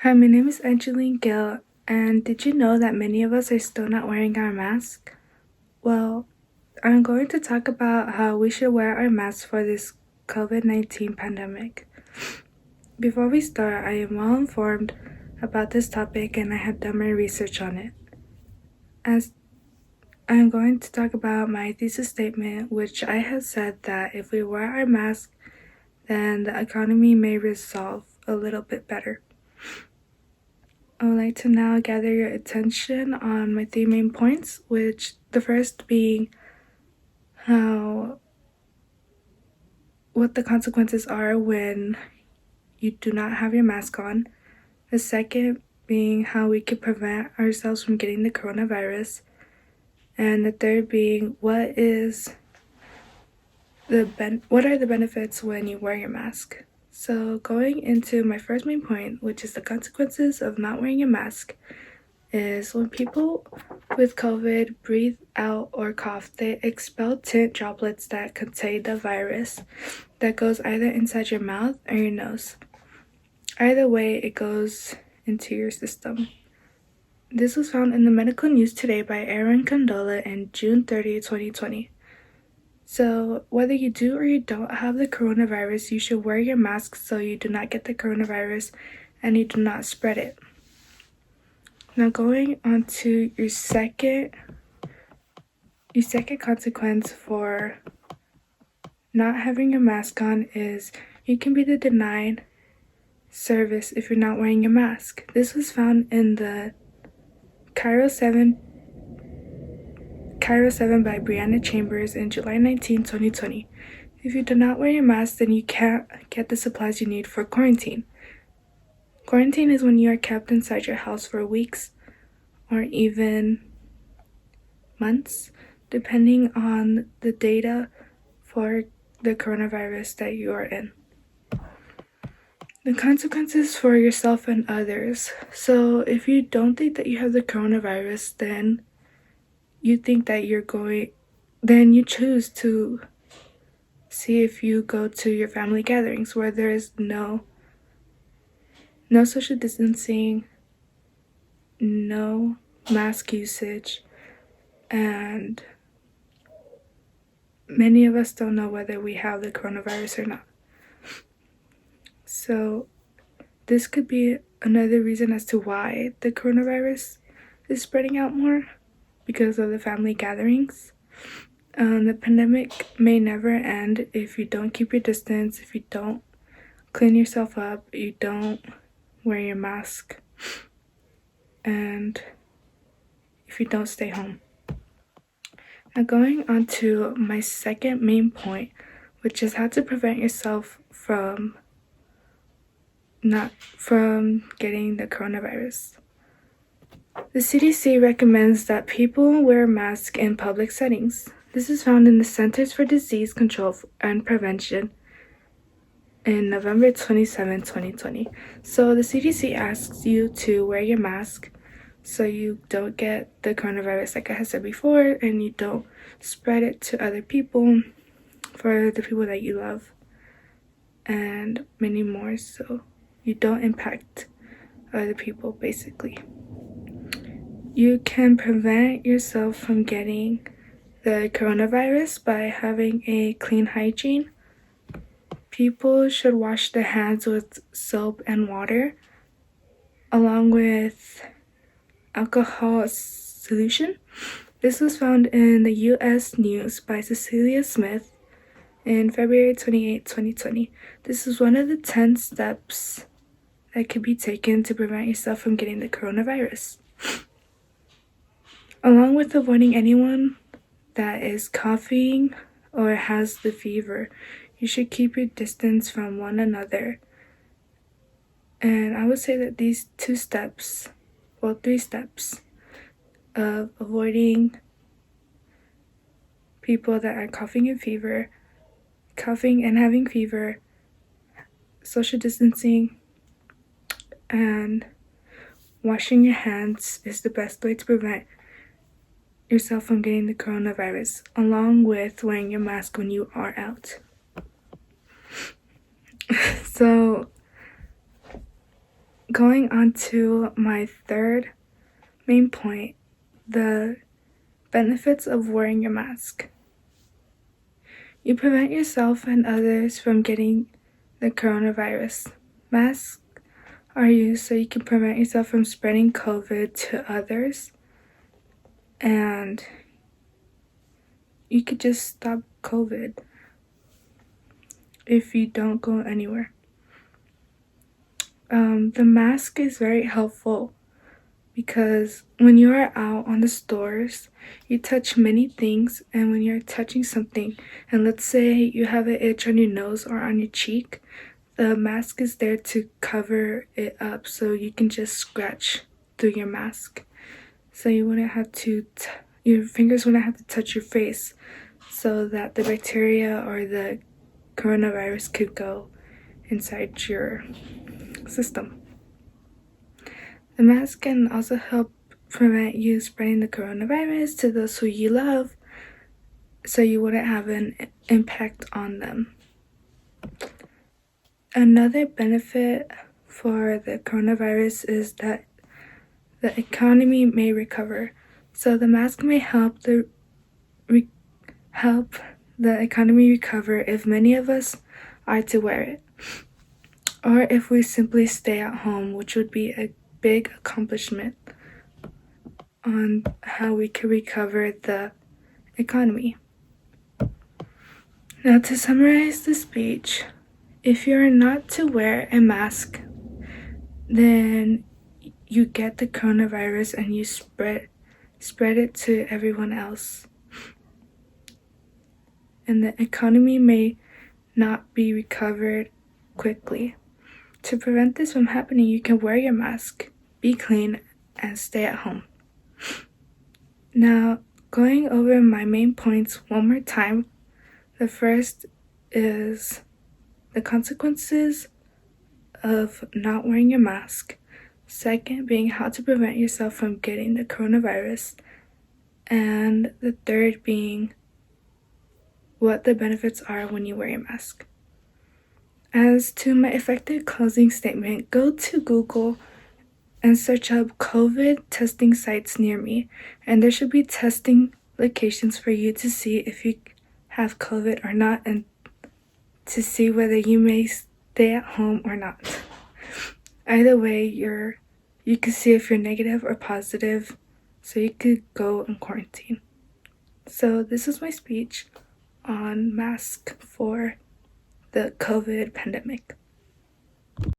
Hi, my name is Angeline Gill, and did you know that many of us are still not wearing our mask? Well, I'm going to talk about how we should wear our masks for this COVID-19 pandemic. Before we start, I am well informed about this topic and I have done my research on it. As I'm going to talk about my thesis statement, which I have said that if we wear our mask, then the economy may resolve a little bit better. I would like to now gather your attention on my three main points, which the first being what the consequences are when you do not have your mask on. The second being how we can prevent ourselves from getting the coronavirus. And the third being what are the benefits when you wear your mask. So going into my first main point, which is the consequences of not wearing a mask, is when people with COVID breathe out or cough, they expel tint droplets that contain the virus that goes either inside your mouth or your nose. Either way, it goes into your system. This was found in the Medical News Today by Aaron Condola in June 30, 2020. So whether you do or you don't have the coronavirus, you should wear your mask so you do not get the coronavirus and you do not spread it. Now going on to your second consequence for not having your mask on is you can be denied service if you're not wearing your mask. This was found in the Cairo 7 by Brianna Chambers in July 19, 2020. If you do not wear your mask, then you can't get the supplies you need for quarantine. Quarantine is when you are kept inside your house for weeks or even months, depending on the data for the coronavirus that you are in. The consequences for yourself and others. So if you don't think that you have the coronavirus, then you think that then you choose to see if you go to your family gatherings where there is no social distancing, no mask usage, and many of us don't know whether we have the coronavirus or not. So this could be another reason as to why the coronavirus is spreading out more, because of the family gatherings. The pandemic may never end if you don't keep your distance, if you don't clean yourself up, you don't wear your mask, and if you don't stay home. Now going on to my second main point, which is how to prevent yourself from getting the coronavirus. The CDC recommends that people wear masks in public settings. This is found in the Centers for Disease Control and Prevention in November 27, 2020. So the CDC asks you to wear your mask so you don't get the coronavirus, like I had said before, and you don't spread it to other people, for the people that you love, and many more, so you don't impact other people, basically. You can prevent yourself from getting the coronavirus by having a clean hygiene. People should wash their hands with soap and water, along with alcohol solution. This was found in the U.S. News by Cecilia Smith in February 28, 2020. This is one of the 10 steps that could be taken to prevent yourself from getting the coronavirus. Along with avoiding anyone that is coughing or has the fever, you should keep your distance from one another. And I would say that these three steps of avoiding people that are coughing and having fever, social distancing, and washing your hands is the best way to prevent yourself from getting the coronavirus, along with wearing your mask when you are out. So going on to my third main point, the benefits of wearing your mask. You prevent yourself and others from getting the coronavirus. Masks are used so you can prevent yourself from spreading COVID to others, and you could just stop COVID if you don't go anywhere. The mask is very helpful because when you are out on the stores, you touch many things, and when you're touching something, and let's say you have an itch on your nose or on your cheek, the mask is there to cover it up so you can just scratch through your mask. So you wouldn't have to, your fingers wouldn't have to touch your face so that the bacteria or the coronavirus could go inside your system. The mask can also help prevent you spreading the coronavirus to those who you love, so you wouldn't have an impact on them. Another benefit for the coronavirus is that the economy may recover. So the mask may help the economy recover if many of us are to wear it, or if we simply stay at home, which would be a big accomplishment on how we can recover the economy. Now, to summarize the speech, if you're not to wear a mask, then you get the coronavirus and you spread it to everyone else. And the economy may not be recovered quickly. To prevent this from happening, you can wear your mask, be clean, and stay at home. Now, going over my main points one more time. The first is the consequences of not wearing your mask. Second being how to prevent yourself from getting the coronavirus. And the third being what the benefits are when you wear your mask. As to my effective closing statement, go to Google and search up COVID testing sites near me, and there should be testing locations for you to see if you have COVID or not, and to see whether you may stay at home or not. Either way, you can see if you're negative or positive, so you could go in quarantine. So this is my speech on masks for the COVID pandemic.